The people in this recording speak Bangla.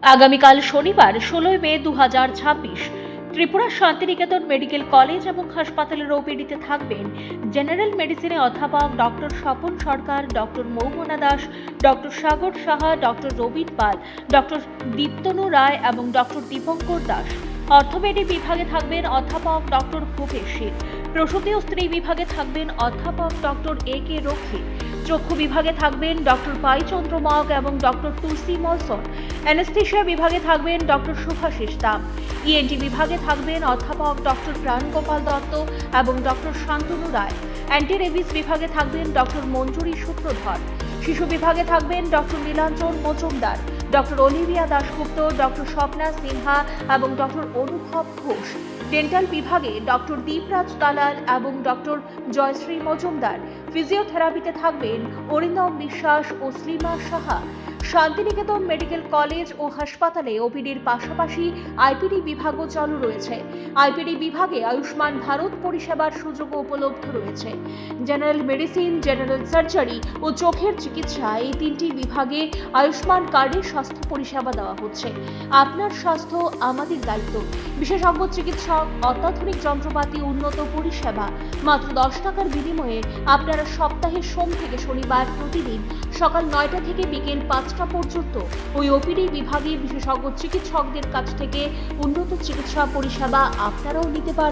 আগামীকাল শনিবার 16 মে 2026 ত্রিপুরা শান্তিনিকেতন মেডিকেল কলেজ এবং হাসপাতালের ওপিডিতে থাকবেন জেনারেল মেডিসিনে অধ্যাপক ডক্টর স্বপন সরকার, ডক্টর মৌমনা দাস, ডক্টর সাগর সাহা, ডক্টর রবীন পাল, ডক্টর দীপ্তনু রায় এবং ডক্টর দীপঙ্কর দাস। অর্থোপেডি বিভাগে থাকবেন অধ্যাপক ডক্টর ভূপেশ শীল। প্রসূতি ও স্ত্রী বিভাগে থাকবেন অধ্যাপক ডক্টর A.K. রক্ষিত। চক্ষু বিভাগে থাকবেন ডক্টর পাই চন্দ্র মগ এবং ডক্টর তুলসী মলসন। অ্যানেস্থেশিয়া বিভাগে থাকবেন ডক্টর শুভাশিস দাম। ENT বিভাগে থাকবেন অধ্যাপক ডক্টর প্রাণগোপাল দত্ত এবং ডক্টর শান্তনু রায়। অ্যান্টি রেবিস বিভাগে থাকবেন ডক্টর মঞ্জুরি সূত্রধর। শিশু বিভাগে থাকবেন doctor Nilanjan Majumdar, doctor Olivia Dasgupta, doctor Swapna Sinha এবং ডক্টর অনুভব ঘোষ। ডেন্টাল বিভাগে ডক্টর দীপরাজ দালাল এবং ডক্টর জয়শ্রী মজুমদার। ফিজিওথেরাপিতে থাকবেন অরিন্দম বিশ্বাস ও শ্রীমা সাহা। শান্তিনিকেতন মেডিকেল কলেজ ও হাসপাতালে ওপিডির পাশাপাশি আইপিডি বিভাগও চালু রয়েছে। আইপিডি বিভাগে আয়ুষ্মান ভারত পরিষেবার সুযোগও উপলব্ধ রয়েছে। জেনারেল মেডিসিন, জেনারেল সার্জারি ও চোখের চিকিৎসা এই তিনটি বিভাগে আয়ুষ্মান কার্ডের স্বাস্থ্য পরিষেবা দেওয়া হচ্ছে। আপনার স্বাস্থ্য আমাদের দায়িত্ব। বিশেষজ্ঞ চিকিৎসক, অত্যাধুনিক যন্ত্রপাতি, উন্নত পরিষেবা। মাত্র 10 টাকার বিনিময়ে আপনারা সপ্তাহে সোম থেকে শনিবার প্রতিদিন সকাল 9টা থেকে বিকেল 5টা পর্যন্ত ওই ওপিডি বিভাগে বিশেষজ্ঞ চিকিৎসকদের কাছ থেকে উন্নত চিকিৎসা পরিষেবা আপনারাও নিতে পারেন।